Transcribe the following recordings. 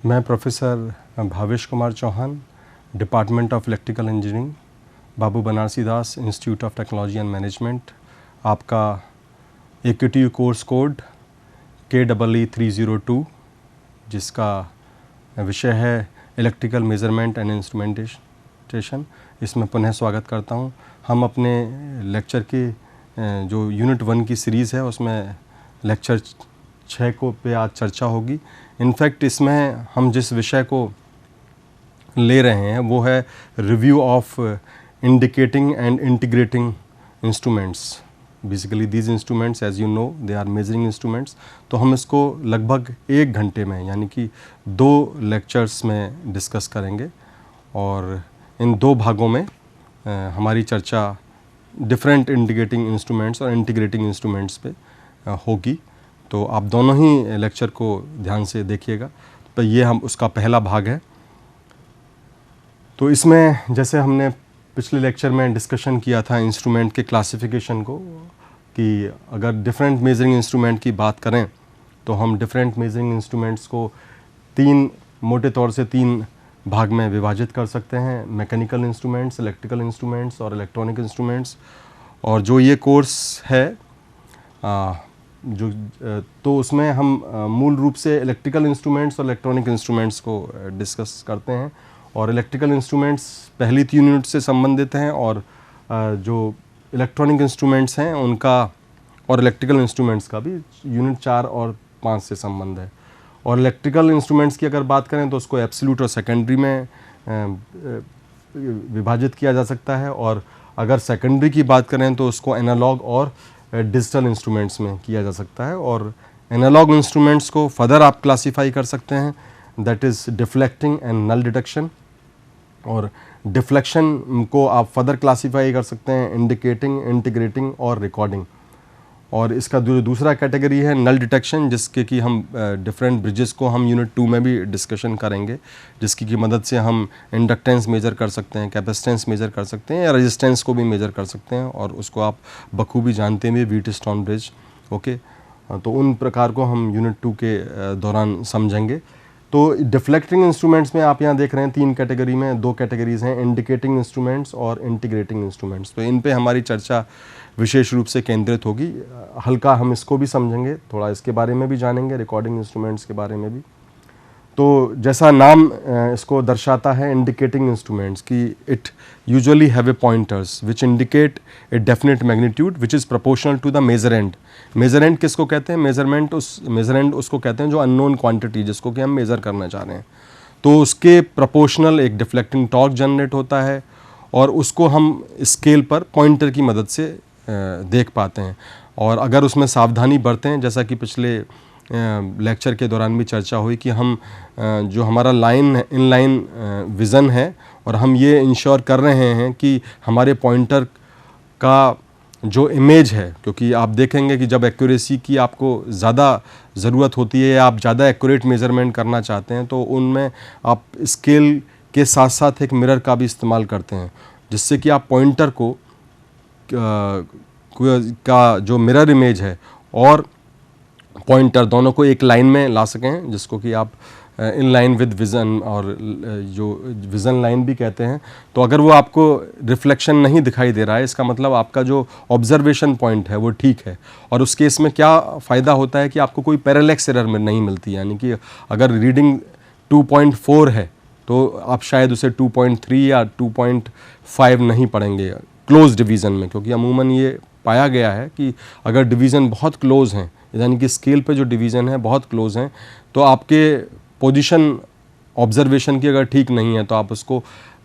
मैं professor Bhavesh Kumar Chauhan, department of electrical engineering, Babu Banarasi Das institute of technology and management, आपका AQTU course code KEE 302, जिसका विषय है इलेक्ट्रिकल मेजरमेंट एंड इंस्ट्रूमेंटेशन, इसमें पुनः स्वागत करता हूं। हम अपने लेक्चर के जो यूनिट 1 की सीरीज़ है उसमें लेक्चर 6 को पे आज चर्चा होगी। इनफैक्ट इसमें हम जिस विषय को ले रहे हैं वो है review of indicating and integrating instruments. Basically these instruments as you know they are measuring instruments. तो हम इसको लगभग 1 घंटे में यानी कि 2 लेक्चर्स में डिस्कस करेंगे और इन 2 भागों में हमारी चर्चा डिफरेंट इंडिकेटिंग इंस्ट्रूमेंट्स और इंटीग्रेटिंग इंस्ट्रूमेंट्स पे होगी। तो आप दोनों ही लेक्चर को ध्यान से देखिएगा। तो ये हम उसका पहला भाग है। तो इसमें जैसे हमने पिछले लेक्चर में डिस्कशन किया था इंस्ट्रूमेंट के क्लासिफिकेशन को, कि अगर डिफरेंट मेजरिंग इंस्ट्रूमेंट की बात करें तो हम डिफरेंट मेजरिंग इंस्ट्रूमेंट्स को मोटे तौर से 3 भाग में विभाजित कर सकते हैं: मैकेनिकल इंस्ट्रूमेंट्स, इलेक्ट्रिकल इंस्ट्रूमेंट्स और इलेक्ट्रॉनिक इंस्ट्रूमेंट्स। और जो ये कोर्स है तो उसमें हम मूल रूप से इलेक्ट्रिकल इंस्ट्रूमेंट्स और इलेक्ट्रॉनिक इंस्ट्रूमेंट्स को डिस्कस करते हैं। और इलेक्ट्रिकल इंस्ट्रूमेंट्स पहली 3 यूनिट से संबंधित हैं और जो इलेक्ट्रॉनिक इंस्ट्रूमेंट्स हैं उनका और इलेक्ट्रिकल इंस्ट्रूमेंट्स का भी यूनिट 4 और 5 से संबंध है। और इलेक्ट्रिकल इंस्ट्रूमेंट्स की अगर बात करें तो उसको एब्सोल्यूट और सेकेंडरी में विभाजित किया जा सकता है, और अगर सेकेंडरी की बात करें तो उसको एनालॉग और डिजिटल इंस्ट्रूमेंट्स में किया जा सकता है। और एनालॉग इंस्ट्रूमेंट्स को फर्दर आप क्लासीफाई कर सकते हैं, that is deflecting and null detection. और डिफ्लेक्शन को आप फर्दर क्लासीफाई कर सकते हैं इंडिकेटिंग, इंटीग्रेटिंग और रिकॉर्डिंग। और इसका दूसरा कैटेगरी है नल डिटेक्शन, जिसके कि हम डिफरेंट ब्रिजेस को हम यूनिट 2 में भी डिस्कशन करेंगे, जिसकी की मदद से हम इंडक्टेंस मेजर कर सकते हैं, कैपेसिटेंस मेजर कर सकते हैं या रेजिस्टेंस को भी मेजर कर सकते हैं, और उसको आप बखूबी जानते हैं भी व्हीटस्टोन ब्रिज। ओके, तो उन प्रकार को हम यूनिट 2 के दौरान समझेंगे। तो डिफ्लेक्टिंग इंस्ट्रूमेंट्स में आप यहाँ देख रहे हैं 3 कैटेगरी में 2 कैटेगरीज हैं, इंडिकेटिंग इंस्ट्रूमेंट्स और इंटीग्रेटिंग इंस्ट्रूमेंट्स। तो इन पे हमारी चर्चा विशेष रूप से केंद्रित होगी। हल्का हम इसको भी समझेंगे, थोड़ा इसके बारे में भी जानेंगे, रिकॉर्डिंग इंस्ट्रूमेंट्स के बारे में भी। तो जैसा नाम इसको दर्शाता है इंडिकेटिंग इंस्ट्रूमेंट्स, कि it usually have a pointers which indicate a definite magnitude which is proportional to the measurand. Measurand किसको कहते हैं? मेजरेंड उसको कहते हैं जो अननोन क्वांटिटी, जिसको कि हम मेज़र करना चाह रहे हैं, तो उसके प्रोपोर्शनल एक डिफ्लेक्टिंग टॉर्क जनरेट होता है और उसको हम स्केल पर पॉइंटर की मदद से देख पाते हैं। और अगर उसमें सावधानी बरतें, जैसा कि पिछले लेक्चर के दौरान भी चर्चा हुई, कि हम जो हमारा इनलाइन विज़न है और हम ये इंश्योर कर रहे हैं कि हमारे पॉइंटर का जो इमेज है, क्योंकि आप देखेंगे कि जब एक्यूरेसी की आपको ज़्यादा ज़रूरत होती है या आप ज़्यादा एक्यूरेट मेज़रमेंट करना चाहते हैं, तो उनमें आप स्केल के साथ साथ एक मिरर का भी इस्तेमाल करते हैं, जिससे कि आप पॉइंटर का जो मिरर इमेज है और पॉइंटर दोनों को एक लाइन में ला सकें, जिसको कि आप इन लाइन विद विज़न और जो विज़न लाइन भी कहते हैं। तो अगर वो आपको रिफ्लेक्शन नहीं दिखाई दे रहा है, इसका मतलब आपका जो ऑब्जर्वेशन पॉइंट है वो ठीक है। और उस केस में क्या फ़ायदा होता है कि आपको कोई पैरेलैक्स एरर में नहीं मिलती, यानी कि अगर रीडिंग 2.4 है तो आप शायद उसे 2.3 या 2.5 नहीं पढ़ेंगे क्लोज डिवीज़न में, क्योंकि अमूमन ये पाया गया है कि अगर डिवीज़न बहुत क्लोज हैं, यानी कि स्केल पे जो डिवीज़न है बहुत क्लोज हैं, तो आपके पोजीशन ऑब्जर्वेशन की अगर ठीक नहीं है तो आप उसको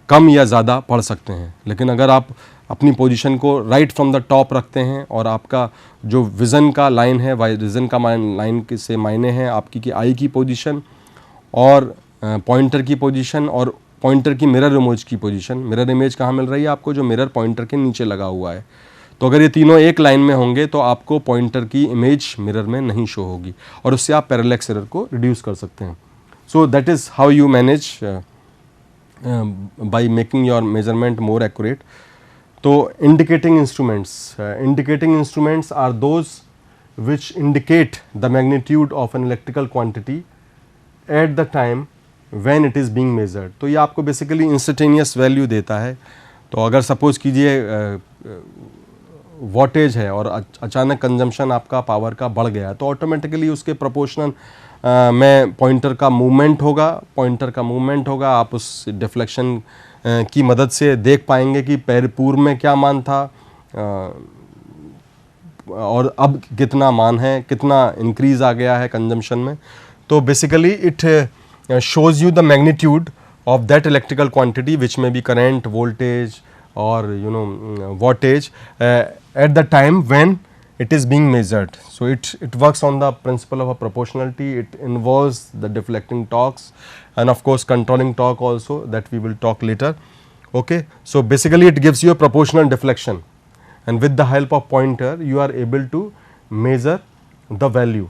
कम या ज़्यादा पढ़ सकते हैं। लेकिन अगर आप अपनी पोजीशन को राइट फ्रॉम द टॉप रखते हैं और आपका जो विज़न का लाइन है, विज़न का लाइन से मायने हैं आपकी कि आई की पोजीशन और पॉइंटर की पोजीशन और पॉइंटर की मिरर इमेज की पोजीशन। मिरर इमेज कहाँ मिल रही है आपको? जो मिरर पॉइंटर के नीचे लगा हुआ है। तो अगर ये तीनों एक लाइन में होंगे तो आपको पॉइंटर की इमेज मिरर में नहीं शो होगी, और उससे आप पैरेलैक्स एरर को रिड्यूस कर सकते हैं। So that is how you manage by making your measurement more accurate. तो indicating instruments are those which indicate the magnitude of an electrical quantity at the time when it is being measured. तो ये आपको basically instantaneous value देता है। तो अगर suppose कीजिए wattage है और अचानक कंजम्पशन आपका पावर का बढ़ गया तो ऑटोमेटिकली उसके प्रोपोर्शनल में पॉइंटर का मूवमेंट होगा। आप उस डिफ्लेक्शन की मदद से देख पाएंगे कि पूर्व में क्या मान था और अब कितना मान है, कितना इंक्रीज आ गया है कंजम्पशन में। तो basically it shows you the magnitude of that electrical quantity which may be current, voltage or wattage at the time when it is being measured. So it works on the principle of a proportionality. It involves the deflecting torques and of course controlling torque also, that we will talk later. Okay, so basically it gives you a proportional deflection, and with the help of pointer you are able to measure the value.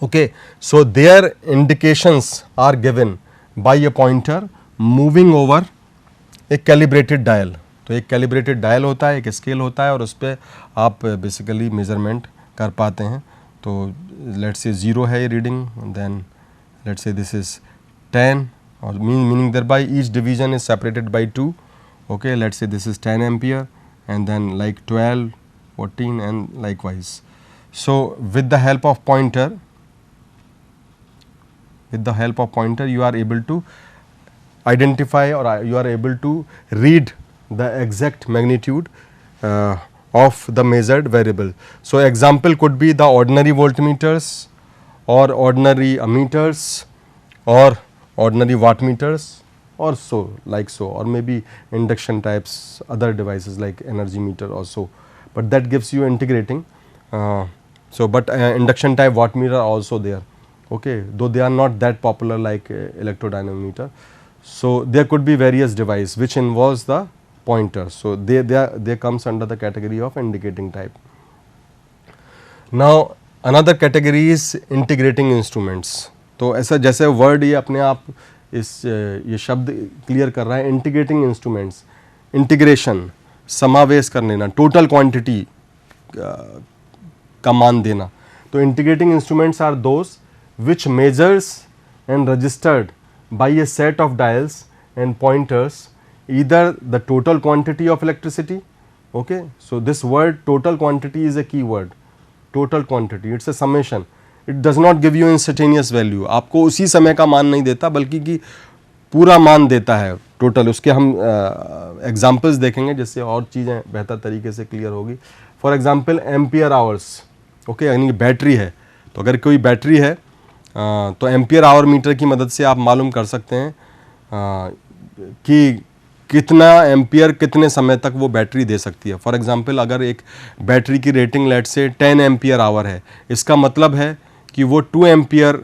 Okay, so their indications are given by a pointer moving over a calibrated dial. तो एक calibrated dial होता है, एक scale होता है और उस पर आप बेसिकली मेजरमेंट कर पाते हैं। तो लेट्स से 0 है ये reading, then let's say this is 10 और meaning thereby each division is separated by 2. Okay, let's say this is 10 ampere and then like 12, 14 and likewise. So with the help of pointer you are able to identify or you are able to read the exact magnitude of the measured variable. So example could be the ordinary voltmeters or ordinary ammeters or ordinary wattmeters or so, or maybe induction types other devices like energy meter also, but that gives you integrating. But induction type wattmeter are also there. Okay, though they are not that popular like electrodynamometer. So there could be various device which involves the pointer. So they comes under the category of indicating type. Now another category is integrating instruments. तो ऐसा जैसे word ये अपने आप ये शब्द clear कर रहा है, इंटीग्रेटिंग इंस्ट्रूमेंट्स, इंटीग्रेशन, समावेश कर लेना, टोटल क्वांटिटी का मान देना. तो integrating instruments are those which measures and registered by a set of dials and pointers either the total quantity of electricity. Okay, so this word total quantity is a key word. Total quantity, it's a summation. It does not give you instantaneous value. आपको उसी समय का मान नहीं देता बल्कि कि पूरा मान देता है टोटल. उसके हम एग्जाम्पल्स देखेंगे जिससे और चीज़ें बेहतर तरीके से क्लियर होगी. For example ampere hours. Okay, यानी कि बैटरी है, तो अगर कोई बैटरी है तो एम्पियर आवर मीटर की मदद से आप मालूम कर सकते हैं कि कितना एम्पियर कितने समय तक वो बैटरी दे सकती है. फॉर एग्जांपल अगर एक बैटरी की रेटिंग लेट से 10 एम्पियर आवर है, इसका मतलब है कि वो 2 एम्पियर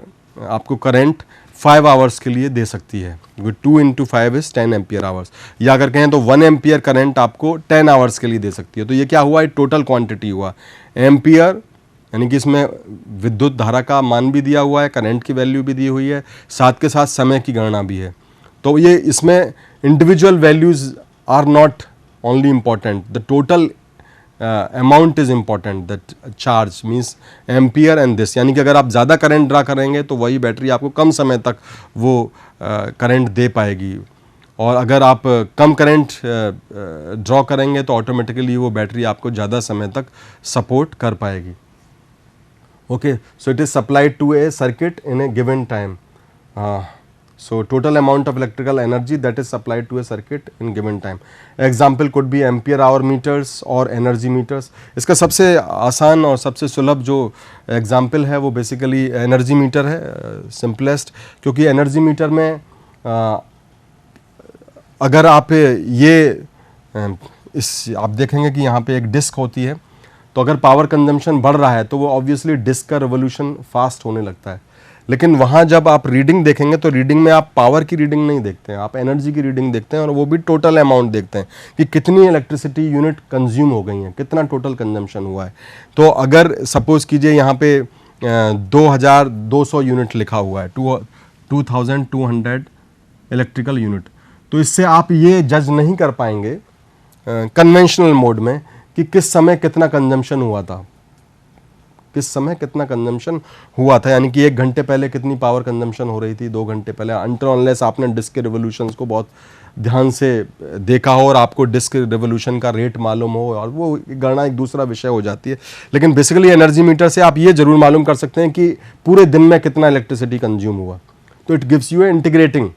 आपको करंट 5 आवर्स के लिए दे सकती है. 2 × 5 इज 10 एम्पियर आवर्स. या अगर कहें तो 1 एम्पियर करंट आपको 10 आवर्स के लिए दे सकती है. तो ये क्या हुआ, टोटल क्वांटिटी हुआ. एम्पियर यानी कि इसमें विद्युत धारा का मान भी दिया हुआ है, करंट की वैल्यू भी दी हुई है, साथ के साथ समय की गणना भी है. तो ये इसमें individual values are not only important, the total amount is important. That charge means ampere and this, यानी कि अगर आप ज़्यादा करंट ड्रा करेंगे तो वही बैटरी आपको कम समय तक वो करंट दे पाएगी, और अगर आप कम करंट ड्रॉ करेंगे तो ऑटोमेटिकली वो बैटरी आपको ज़्यादा समय तक सपोर्ट कर पाएगी. Okay, so it is supplied to a circuit in a given time. So total amount of electrical energy that is supplied to a circuit in given time. Example could be ampere hour meters or energy meters. इसका सबसे आसान और सबसे सुलभ जो example है वो basically energy meter है, सिंपलेस्ट. क्योंकि एनर्जी मीटर में अगर आप आप देखेंगे कि यहाँ पे एक डिस्क होती है, तो अगर पावर कंजम्पशन बढ़ रहा है तो वो ऑब्वियसली डिस्क का रिवोल्यूशन फास्ट होने लगता है. लेकिन वहाँ जब आप रीडिंग देखेंगे तो रीडिंग में आप पावर की रीडिंग नहीं देखते हैं, आप एनर्जी की रीडिंग देखते हैं, और वो भी टोटल अमाउंट देखते हैं कि कितनी इलेक्ट्रिसिटी यूनिट कंज्यूम हो गई हैं, कितना टोटल कंजम्पशन हुआ है. तो अगर सपोज कीजिए यहाँ पे 2200 यूनिट लिखा हुआ है, 2200 इलेक्ट्रिकल यूनिट, तो इससे आप ये जज नहीं कर पाएंगे कन्वेंशनल मोड में कि किस समय कितना कंजम्पशन हुआ था. किस समय कितना कंजम्पशन हुआ था, यानी कि 1 घंटे पहले कितनी पावर कंजम्पशन हो रही थी, 2 घंटे पहले, अनटिल अनलेस आपने डिस्क के रिवोल्यूशंस को बहुत ध्यान से देखा हो और आपको डिस्क रिवोल्यूशन का रेट मालूम हो, और वो गणना एक दूसरा विषय हो जाती है। लेकिन बेसिकली एनर्जी मीटर से आप ये जरूर मालूम कर सकते हैं कि पूरे दिन में कितना इलेक्ट्रिसिटी कंज्यूम हुआ। तो it gives U A integrating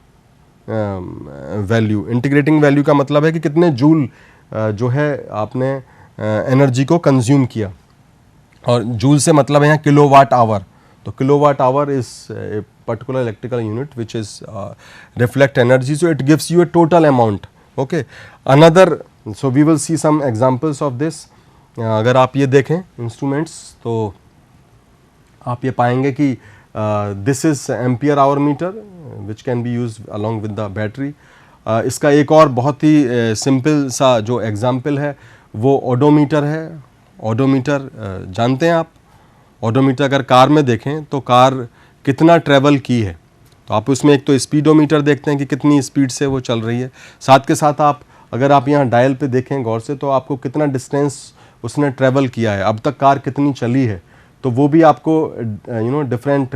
value. Integrating value का मतलब है कि कितने जूल जो है आपने एनर्जी को कंज्यूम किया, और जूल से मतलब है यहाँ किलोवाट आवर। तो kilowatt hour is a particular electrical unit which is reflect energy, so it gives you a total amount. Okay, another, so we will see some examples of this. अगर आप ये देखें instruments तो आप ये पाएंगे कि this is ampere hour meter which can be use along with the battery. इसका एक और बहुत ही सिंपल सा जो एग्जाम्पल है वो ओडोमीटर है। ओडोमीटर जानते हैं आप? ओडोमीटर अगर कार में देखें तो कार कितना ट्रैवल की है, तो आप उसमें एक तो स्पीडोमीटर देखते हैं कि कितनी स्पीड से वो चल रही है, साथ के साथ आप अगर आप यहाँ डायल पे देखें गौर से तो आपको कितना डिस्टेंस उसने ट्रैवल किया है, अब तक कार कितनी चली है, तो वो भी आपको different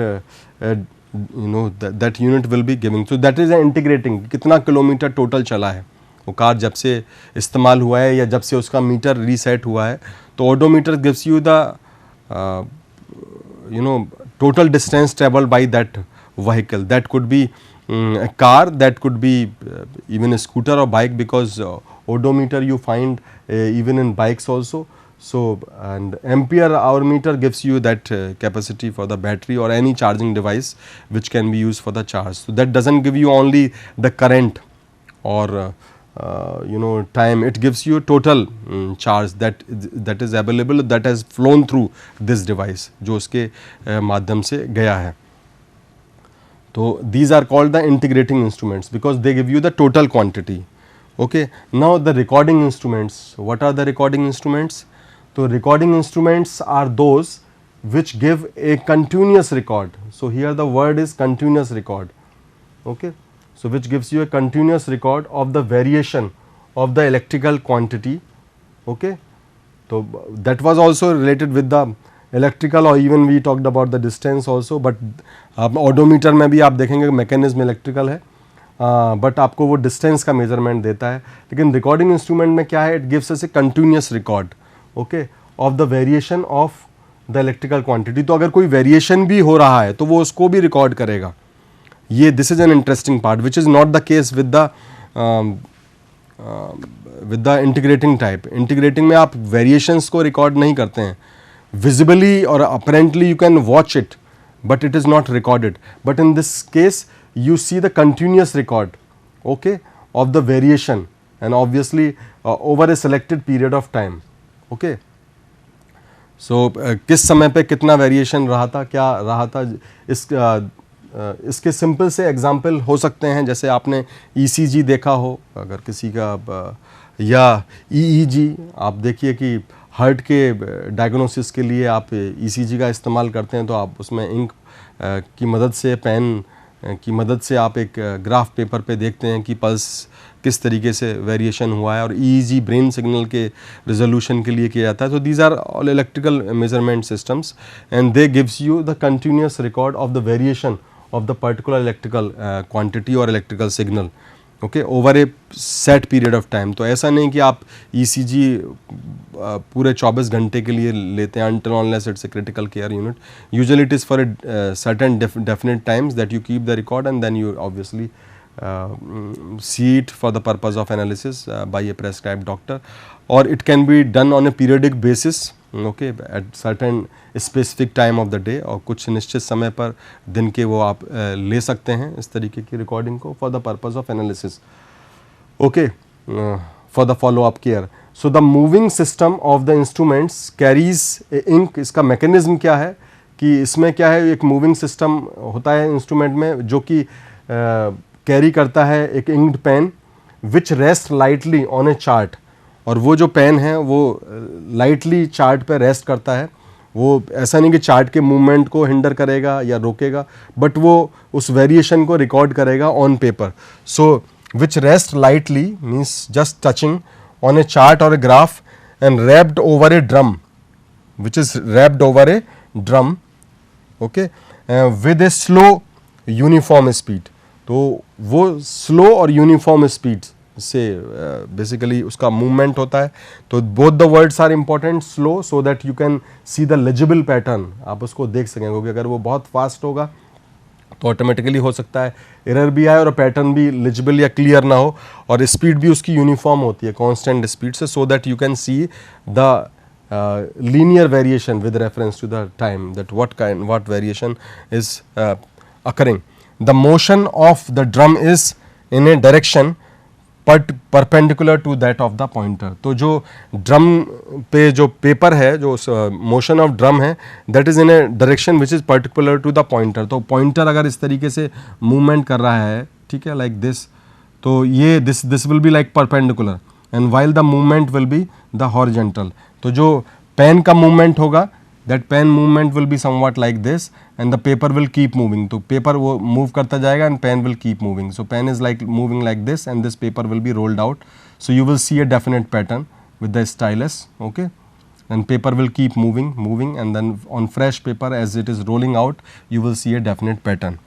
that unit will be giving. So that is integrating, कितना किलोमीटर टोटल चला है वो कार जब से इस्तेमाल हुआ है या जब से उसका मीटर रीसेट हुआ है। तो odometer gives you the total distance traveled by that vehicle. That could be a car, that could be even a scooter or bike, because odometer you find even in bikes also. So and ampere hour meter gives you that capacity for the battery or any charging device which can be used for the charge. So that doesn't give you only the current or time, it gives you total charge that is available, that has flown through this device, जो उसके माध्यम से गया है। तो these are called the integrating instruments because they give you the total quantity. Okay, now the recording instruments. What are the recording instruments? तो recording instruments are those which give a continuous record. So here the word is continuous record. Okay, so which gives you a continuous record of the variation of the electrical quantity. Okay, so that was also related with the electrical, or even we talked about the distance also, but odometer में भी आप देखेंगे mechanism electrical है, but आपको वो distance का measurement देता है। लेकिन recording instrument में क्या है, it gives us a continuous record, okay, of the variation of the electrical quantity. तो अगर कोई variation भी हो रहा है तो वो उसको भी record करेगा। ये this is an interesting part which is not the case with the integrating type. Integrating में आप वेरिएशंस को रिकॉर्ड नहीं करते हैं, विजिबली और apparently you can watch it but it is not recorded, but in this case you see the continuous record, okay, of the variation and obviously over a selected period of time. Okay, so किस समय पे कितना variation रहा था, क्या रहा था, इसके सिंपल से एग्जाम्पल हो सकते हैं, जैसे आपने ECG देखा हो अगर किसी का, या EEG। आप देखिए कि हार्ट के डायग्नोसिस के लिए आप ECG का इस्तेमाल करते हैं, तो आप उसमें इंक की मदद से, पेन की मदद से आप एक ग्राफ पेपर पे देखते हैं कि पल्स किस तरीके से वेरिएशन हुआ है, और EEG ब्रेन सिग्नल के रिजोल्यूशन के लिए किया जाता है। तो these are all electrical measurement systems and they gives you the continuous record of the variation of the particular electrical quantity or electrical signal, okay, over a set period of time. तो ऐसा नहीं कि आप ECG पूरे 24 घंटे के लिए लेते हैं, until unless it's a critical care unit. Usually it is for a certain definite times that you keep the record, and then you obviously see it for the purpose of analysis by a prescribed doctor, or it can be done on a periodic basis, okay, at certain specific time of the day, और कुछ निश्चित समय पर दिन के वो आप ले सकते हैं इस तरीके की रिकॉर्डिंग को for the purpose of analysis, okay, for the follow up care. So the moving system of the instruments carries a ink. इसका mechanism क्या है कि इसमें क्या है, एक moving system होता है इंस्ट्रूमेंट में जो कि कैरी करता है एक inked pen which rests lightly on a chart, और वो जो पेन है वो लाइटली चार्ट पे रेस्ट करता है। वो ऐसा नहीं कि चार्ट के मूवमेंट को हिंडर करेगा या रोकेगा, बट वो उस वेरिएशन को रिकॉर्ड करेगा on paper. So which rest lightly means just touching on a chart और a graph and wrapped over a drum, which is wrapped over a drum, okay, with a slow uniform speed. तो वो slow और uniform speed से basically उसका movement होता है। तो both the words are important, slow so that you can see the legible pattern, आप उसको देख सकें, क्योंकि अगर वो बहुत फास्ट होगा तो ऑटोमेटिकली हो सकता है एरर भी आए और पैटर्न भी लेजिबल या क्लियर ना हो, और स्पीड भी उसकी यूनिफॉर्म होती है कांस्टेंट स्पीड से, सो that you can see the linear variation with reference to the time, that what variation is occurring. The motion of the drum is in a direction perpendicular to that of the pointer. तो जो drum पे जो paper है, जो motion of drum है, that is in a direction which is particular to the pointer. तो pointer अगर इस तरीके से मूवमेंट कर रहा है, ठीक है, लाइक दिस, तो ये this will be like perpendicular and while the movement will be the horizontal. तो जो पेन का मूवमेंट होगा, that pen movement will be something like this and the paper will keep moving. तो paper वो move करता जाएगा and pen will keep moving. So pen is like moving like this and this paper will be rolled out. So you will see a definite pattern with the stylus, okay, and paper will keep moving and then on fresh paper as it is rolling out you will see a definite pattern.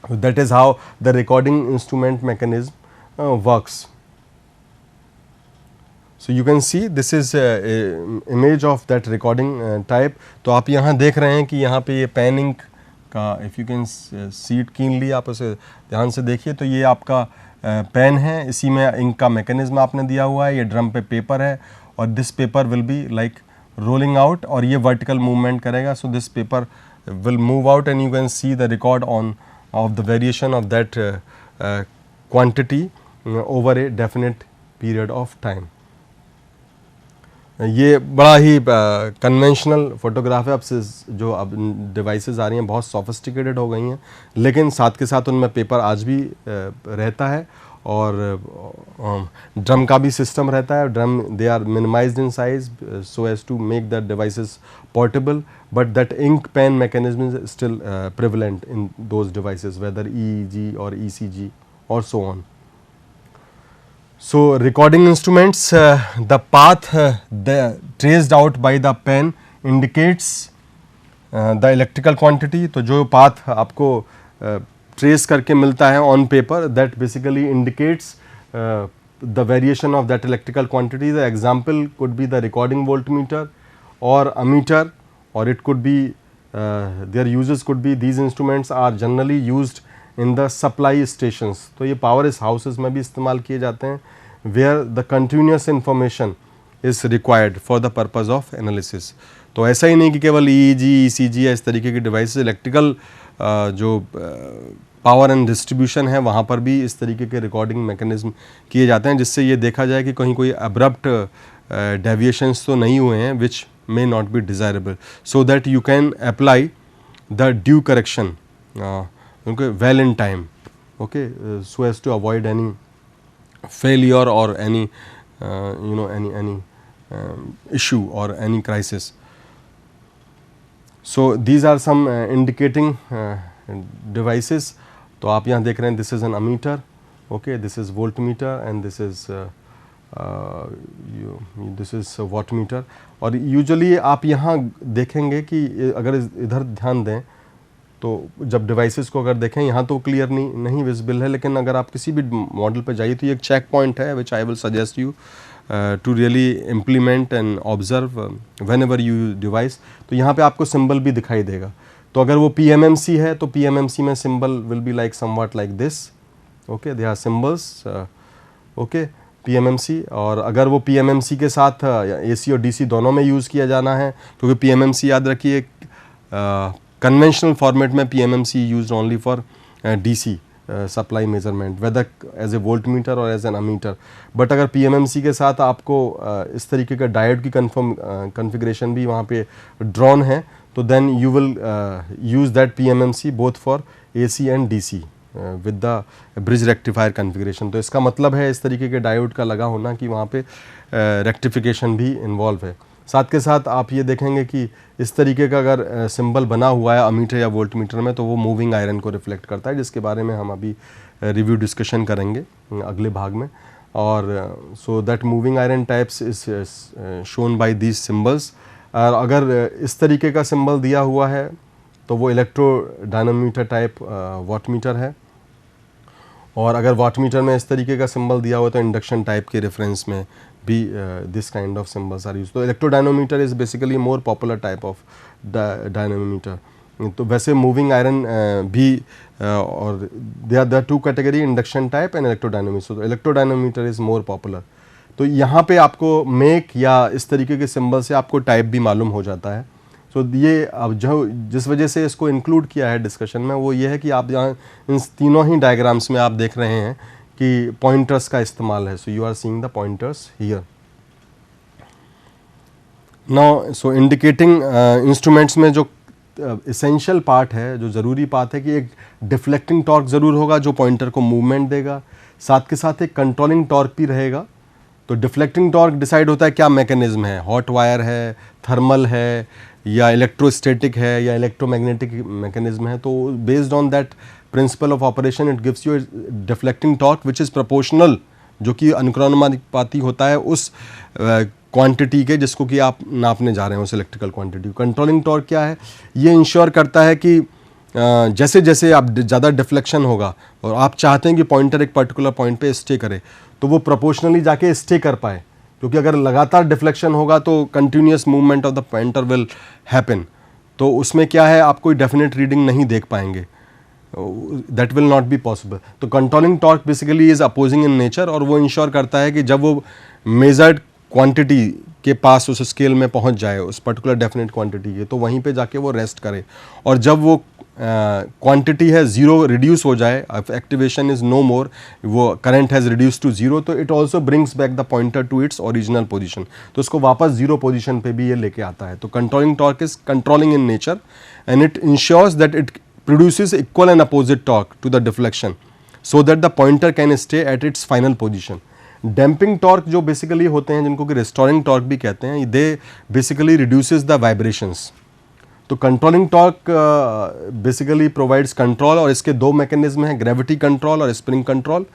That is how the recording instrument mechanism works. So you can see this is a image of that recording type. तो आप यहाँ देख रहे हैं कि यहाँ पे ये पेन इंक का, if you can see it keenly, आप उसे ध्यान से देखिए, तो ये आपका पेन है, इसी में इंक का मैकेनिज्म आपने दिया हुआ है, ये ड्रम पे पेपर है और this paper will be like rolling out और ये वर्टिकल मूवमेंट करेगा। So this paper will move out and you can see the record on off the variation of that quantity over a definite period of time. ये बड़ा ही conventional photograph है। अब से जो अब डिवाइसेस आ रही हैं बहुत सोफिस्टिकेटेड हो गई हैं, लेकिन साथ के साथ उनमें पेपर आज भी रहता है और ड्रम का भी सिस्टम रहता है। Drum they are minimized in size so as to make that devices portable, but that ink pen mechanism is still prevalent in those devices, whether EEG और ECG और so on. So recording instruments, the path traced out by the pen indicates the electrical quantity. तो जो path आपको trace करके मिलता है on paper, that basically indicates the variation of that electrical quantity. The example could be the recording voltmeter or ammeter, or it could be their uses could be, these instruments are generally used in the supply stations. तो ये power houses में भी इस्तेमाल किए जाते हैं, where the continuous information is required for the purpose of analysis. तो ऐसा ही नहीं कि केवल EEG, ECG या इस तरीके की डिवाइसेस, इलेक्ट्रिकल जो पावर एंड डिस्ट्रीब्यूशन है वहाँ पर भी इस तरीके के रिकॉर्डिंग मैकेनिज्म किए जाते हैं, जिससे ये देखा जाए कि कहीं कोई अब्रप्ट डेविएशंस तो नहीं हुए हैं which may not be desirable, so that you can apply the due correction well in time, okay, so as to avoid any failure or any any issue or any crisis. So these are some indicating devices. तो आप यहाँ देख रहे हैं, this is an ammeter, okay, this is voltmeter and this is this is wattmeter. और usually आप यहाँ देखेंगे कि अगर इधर ध्यान दें तो जब डिवाइसेस को अगर देखें, यहाँ तो क्लियर नहीं विजिबल है, लेकिन अगर आप किसी भी मॉडल पे जाइए तो ये एक चेक पॉइंट है which I will suggest you to really implement and observe whenever you device. तो यहाँ पे आपको सिंबल भी दिखाई देगा. तो अगर वो PMMC है तो PMMC में symbol will be like something like this, okay, they are symbols, okay, PMMC. और अगर वो PMMC के साथ AC और DC दोनों में यूज़ किया जाना है, क्योंकि PMMC याद रखिए कन्वेंशनल फॉर्मेट में PMMC used only for DC supply measurement, whether as a voltmeter और एज एन अमीटर. बट अगर PMMC के साथ आपको इस तरीके का डायोड की कन्फिग्रेशन भी वहाँ पे ड्रॉन है, तो then you will use that PMMC both for AC and DC with the bridge rectifier configuration. तो इसका मतलब है इस तरीके के डायोड का लगा होना कि वहाँ पे रेक्टिफिकेशन भी इन्वॉल्व है. साथ के साथ आप ये देखेंगे कि इस तरीके का अगर सिंबल बना हुआ है अमीटर या वोल्ट मीटर में, तो वो मूविंग आयरन को रिफ्लेक्ट करता है, जिसके बारे में हम अभी रिव्यू डिस्कशन करेंगे अगले भाग में. और so that moving iron types is shown by these symbols और अगर इस तरीके का सिंबल दिया हुआ है तो वो इलेक्ट्रोडायनामोमीटर टाइप वाटमीटर है, और अगर वाटमीटर में इस तरीके का सिंबल दिया हुआ तो इंडक्शन टाइप के रेफरेंस में भी this kind of symbols are use. तो electrodynamometer is basically more popular type of dynamometer. तो वैसे मूविंग आयरन भी और they are two category, induction type and electrodynamometer. तो इलेक्ट्रोडायनामोमीटर इज़ मोर पॉपुलर। तो यहाँ पे आपको मेक या इस तरीके के सिंबल से आपको टाइप भी मालूम हो जाता है। तो ये अब जो जिस वजह से इसको इंक्लूड किया है डिस्कशन में वो ये है कि आप यहाँ इन तीनों ही डायग्राम्स में आप देख रहे हैं कि पॉइंटर्स का इस्तेमाल है। So you are seeing the pointers here. Now so indicating instruments में जो इसेंशियल पार्ट है, जो ज़रूरी पार्ट है कि एक डिफ्लेक्टिंग टॉर्क ज़रूर होगा जो पॉइंटर को मूवमेंट देगा, साथ के साथ एक कंट्रोलिंग टॉर्क भी रहेगा। तो डिफ्लेक्टिंग टॉर्क डिसाइड होता है क्या मैकेनिज्म है, हॉट वायर है, थर्मल है, या इलेक्ट्रोस्टैटिक है, या इलेक्ट्रोमैग्नेटिक मैकेनिज्म है। तो based on that principle of operation it gives you deflecting torque which is proportional, जो कि अनुक्रमानुपाती होता है उस क्वांटिटी के जिसको कि आप नापने जा रहे हैं, उस इलेक्ट्रिकल क्वांटिटी। कंट्रोलिंग टॉर्क क्या है, ये इंश्योर करता है कि जैसे जैसे आप ज़्यादा डिफ्लेक्शन होगा और आप चाहते हैं कि पॉइंटर एक पर्टिकुलर पॉइंट पे स्टे करे, तो वो प्रोपोर्शनली जाके स्टे कर पाए। क्योंकि अगर लगातार डिफ्लेक्शन होगा तो continuous movement of the pointer will happen, तो उसमें क्या है आप कोई डेफिनेट रीडिंग नहीं देख पाएंगे, that will not be possible. तो controlling torque basically is opposing in nature, और वो इंश्योर करता है कि जब वो मेजर्ड क्वांटिटी के पास उस स्केल में पहुंच जाए, उस पर्टिकुलर डेफिनेट क्वांटिटी के, तो वहीं पे जाके वो रेस्ट करे। और जब वो क्वांटिटी है ज़ीरो रिड्यूस हो जाए, एक्टिवेशन इज़ नो मोर, वो current has reduce to zero, तो it also brings back the pointer to its original position. तो उसको वापस ज़ीरो पोजीशन पे भी ये लेके आता है। तो controlling torque is controlling in nature and it ensures that it produces equal and opposite torque to the deflection so that the pointer can stay at its final position. Damping torque जो basically होते हैं, जिनको कि restoring torque भी कहते हैं, they basically reduces the vibrations. तो controlling torque basically provides control, और इसके दो मैकेनिज्म हैं, ग्रेविटी कंट्रोल और स्प्रिंग कंट्रोल।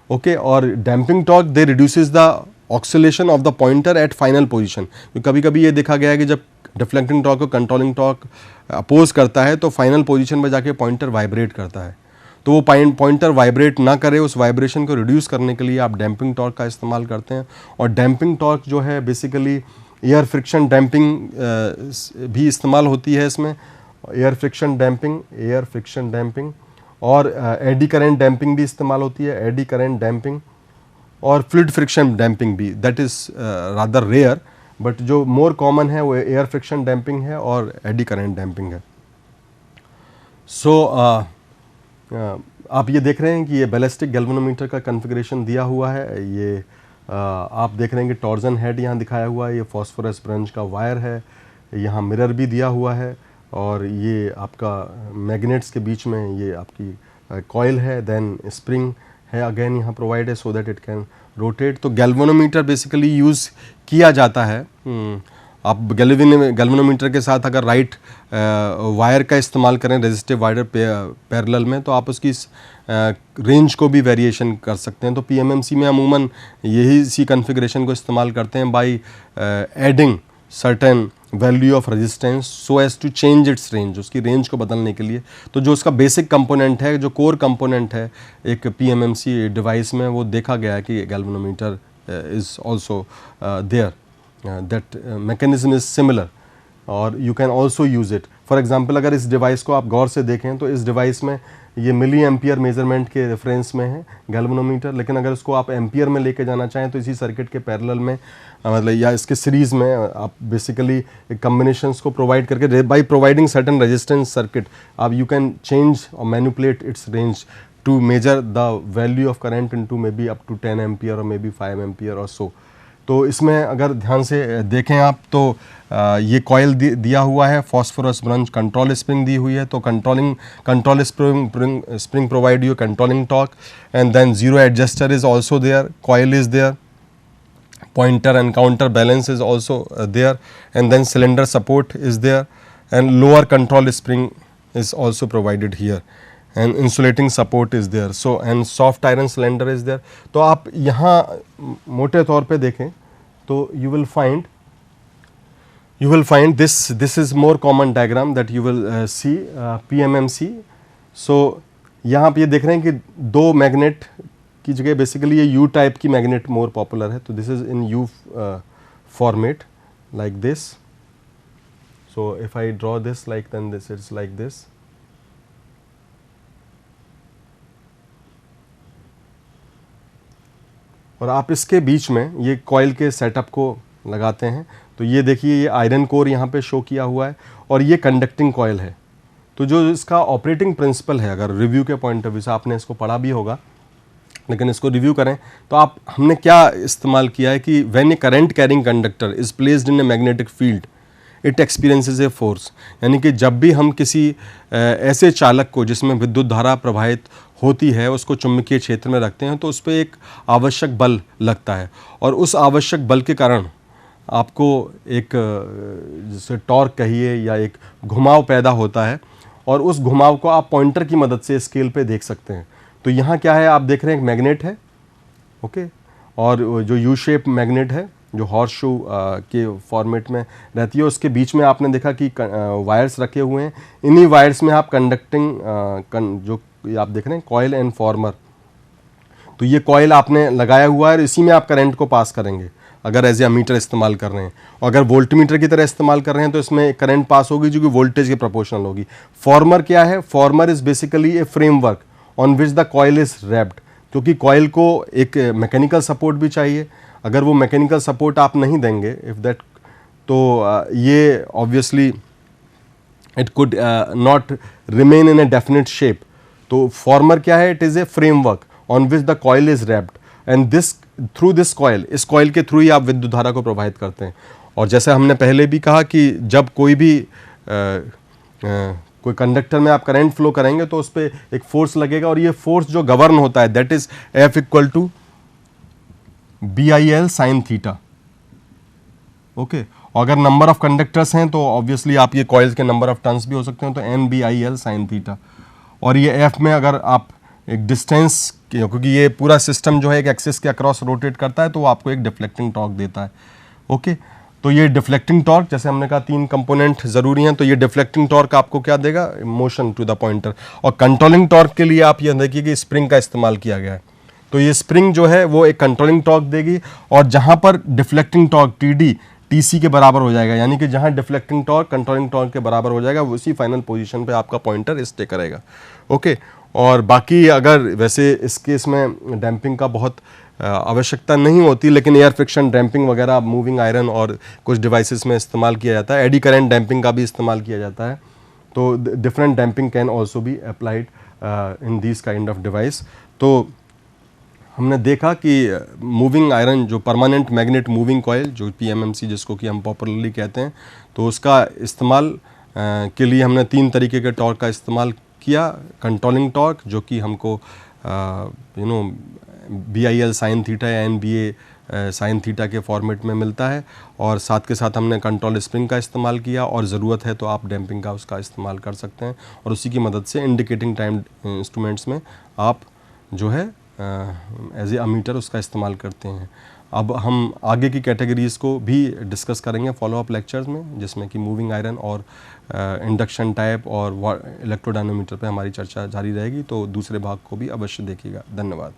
ओके, और damping torque they reduces the oscillation of the pointer at final position. कभी कभी ये देखा गया है कि जब डिफ्लेक्टिंग टॉर्क को कंट्रोलिंग टॉर्क अपोज करता है तो फाइनल पोजीशन में जाके पॉइंटर वाइब्रेट करता है। तो वो पॉइंटर वाइब्रेट ना करे, उस वाइब्रेशन को रिड्यूस करने के लिए आप डैम्पिंग टॉर्क का इस्तेमाल करते हैं। और डैम्पिंग टॉर्क जो है बेसिकली एयर फ्रिक्शन डैम्पिंग भी इस्तेमाल होती है इसमें, एयर फ्रिक्शन डैम्पिंग और एडी करंट डैम्पिंग भी इस्तेमाल होती है, एडी करंट डैम्पिंग और फ्लूइड फ्रिक्शन डैम्पिंग भी, that is rather rare, but जो मोर कॉमन है वो एयर फ्रिक्शन डैम्पिंग है और एडी करंट डैम्पिंग है। सो आप ये देख रहे हैं कि ये बैलिस्टिक गैल्वेनोमीटर का कॉन्फ़िगरेशन दिया हुआ है। ये आप देख रहे हैं कि टॉर्जन हेड यहाँ दिखाया हुआ है, ये फॉस्फोरस ब्रंच का वायर है, यहाँ मिरर भी दिया हुआ है, और ये आपका मैग्नेट्स के बीच में ये आपकी कॉइल है, देन स्प्रिंग है अगेन यहाँ प्रोवाइड है so that it can rotate. तो गैल्वेनोमीटर बेसिकली यूज़ किया जाता है। आप गैल्वेनोमीटर के साथ अगर राइट वायर का इस्तेमाल करें, रेजिस्टिव वायर पैरेलल में, तो आप उसकी रेंज को भी वेरिएशन कर सकते हैं। तो पीएमएमसी में अमूमन यही सी कॉन्फ़िगरेशन को इस्तेमाल करते हैं by adding certain value of resistance so as to change its range, उसकी रेंज को बदलने के लिए। तो जो उसका बेसिक कंपोनेंट है, जो कोर कंपोनेंट है एक पीएमएमसी डिवाइस में, वो देखा गया है कि galvanometer is also there, that mechanism is similar और you can also use it. For example अगर इस डिवाइस को आप गौर से देखें तो इस डिवाइस में ये मिली एम्पियर मेजरमेंट के रेफरेंस में है गैल्वेनोमीटर, लेकिन अगर इसको आप एम्पियर में लेके जाना चाहें तो इसी सर्किट के पैरेलल में मतलब या इसके सीरीज़ में आप बेसिकली कम्बिनेशंस को प्रोवाइड करके by providing certain resistance circuit आप यू कैन चेंज और manipulate its range to measure the value of current into maybe up to 10 ampere और मे बी 5 एम्पियर और सो। तो इसमें अगर ध्यान से देखें आप तो ये कॉइल दिया हुआ है, फॉस्फोरस ब्रंच कंट्रोल स्प्रिंग दी हुई है। तो control spring provide you controlling torque and then zero adjuster is also there, coil is there, pointer and counter balance is also there, and then cylinder support is there, and lower control spring is also provided here, and insulating support is there, so and soft iron cylinder is there. तो आप यहाँ मोटे तौर पे देखें तो you will find you will find this is more common diagram that you will see PMMC. So यहाँ पे ये देख रहे हैं कि दो मैग्नेट की जगह बेसिकली ये यू टाइप की मैग्नेट मोर पॉपुलर है, तो this is in U format like this. So if I draw this like then this is like this. और आप इसके बीच में ये कॉइल के सेटअप को लगाते हैं, तो ये देखिए ये आयरन कोर यहाँ पे शो किया हुआ है और ये कंडक्टिंग कॉइल है. तो जो इसका ऑपरेटिंग प्रिंसिपल है, अगर रिव्यू के पॉइंट ऑफ व्यू से आपने इसको पढ़ा भी होगा, लेकिन इसको रिव्यू करें तो आप हमने क्या इस्तेमाल किया है कि when A current carrying conductor is placed in a magnetic field it experiences a force. यानी कि जब भी हम किसी ऐसे चालक को जिसमें विद्युत धारा प्रवाहित होती है उसको चुंबकीय क्षेत्र में रखते हैं तो उस पर एक आवश्यक बल लगता है, और उस आवश्यक बल के कारण आपको एक जैसे टॉर्क कहिए या एक घुमाव पैदा होता है, और उस घुमाव को आप पॉइंटर की मदद से स्केल पे देख सकते हैं. तो यहाँ क्या है, आप देख रहे हैं एक मैग्नेट है, ओके, और जो यू शेप मैग्नेट है जो हॉर्स शू के फॉर्मेट में रहती है, उसके बीच में आपने देखा कि वायर्स रखे हुए हैं. इन्हीं वायर्स में आप कंडक्टिंग जो आप देख रहे हैं कॉइल एंड फॉर्मर, तो ये कॉइल आपने लगाया हुआ है और इसी में आप करंट को पास करेंगे अगर एज ए अमीटर इस्तेमाल कर रहे हैं. और अगर वोल्टमीटर की तरह इस्तेमाल कर रहे हैं तो इसमें करंट पास होगी जो कि वोल्टेज के प्रोपोर्शनल होगी. फॉर्मर क्या है, farmer is basically A framework on which the coil is wrapped, क्योंकि कॉइल को एक मैकेनिकल सपोर्ट भी चाहिए. अगर वो मैकेनिकल सपोर्ट आप नहीं देंगे इफ दैट, तो ये obviously it could not remain in a definite shape. तो फॉर्मर क्या है, it is a framework on which the coil is wrapped and this through this coil, इस कॉइल के थ्रू ही आप विद्युत धारा को प्रवाहित करते हैं. और जैसे हमने पहले भी कहा कि जब कोई भी कोई कंडक्टर में आप करंट फ्लो करेंगे तो उस पर एक फोर्स लगेगा, और ये फोर्स जो गवर्न होता है that is F equal to BIL sine theta. Okay, और अगर नंबर ऑफ कंडक्टर्स हैं तो ऑब्वियसली आप ये कॉइल्स के नंबर ऑफ टर्न्स भी हो सकते हैं, तो NBIL साइन थीटा. और ये F में अगर आप एक डिस्टेंस, क्योंकि ये पूरा सिस्टम जो है एक एक्सिस के अक्रॉस रोटेट करता है तो वो आपको एक डिफ्लेक्टिंग टॉर्क देता है. ओके, तो ये डिफ्लेक्टिंग टॉर्क, जैसे हमने कहा 3 कंपोनेंट ज़रूरी हैं, तो ये डिफ्लेक्टिंग टॉर्क आपको क्या देगा, मोशन टू द पॉइंटर. और कंट्रोलिंग टॉर्क के लिए आप ये देखिए कि स्प्रिंग का इस्तेमाल किया गया है, तो ये स्प्रिंग जो है वो एक कंट्रोलिंग टॉर्क देगी, और जहाँ पर डिफ्लेक्टिंग टॉर्क TD TC के बराबर हो जाएगा, यानी कि जहाँ डिफ्लेक्टिंग टॉर्क कंट्रोलिंग टॉर्क के बराबर हो जाएगा उसी फाइनल पोजीशन पे आपका पॉइंटर स्टे करेगा. ओके, और बाकी अगर वैसे इस केस में डैम्पिंग का बहुत आवश्यकता नहीं होती, लेकिन एयर फ्रिक्शन डैम्पिंग वगैरह मूविंग आयरन और कुछ डिवाइसेस में इस्तेमाल किया जाता है. एडी करंट डैम्पिंग का भी इस्तेमाल किया जाता है. तो different damping can also be applied in this kind of device. तो हमने देखा कि मूविंग आयरन जो परमानेंट मैग्नेट मूविंग कॉइल जो PMMC जिसको कि हम पॉपुलरली कहते हैं, तो उसका इस्तेमाल के लिए हमने 3 तरीके के टॉर्क का इस्तेमाल किया. कंट्रोलिंग टॉर्क जो कि हमको BIL साइन थीटा या NBA साइन थीटा के फॉर्मेट में मिलता है, और साथ के साथ हमने कंट्रोल स्प्रिंग का इस्तेमाल किया, और ज़रूरत है तो आप डैम्पिंग का उसका इस्तेमाल कर सकते हैं, और उसी की मदद से इंडिकेटिंग टाइम इंस्ट्रूमेंट्स में आप जो है एज ए अमीटर उसका इस्तेमाल करते हैं. अब हम आगे की कैटेगरीज़ को भी डिस्कस करेंगे फॉलोअप लेक्चर्स में, जिसमें कि मूविंग आयरन और इंडक्शन टाइप और इलेक्ट्रोडायनोमीटर पे हमारी चर्चा जारी रहेगी. तो दूसरे भाग को भी अवश्य देखिएगा. धन्यवाद.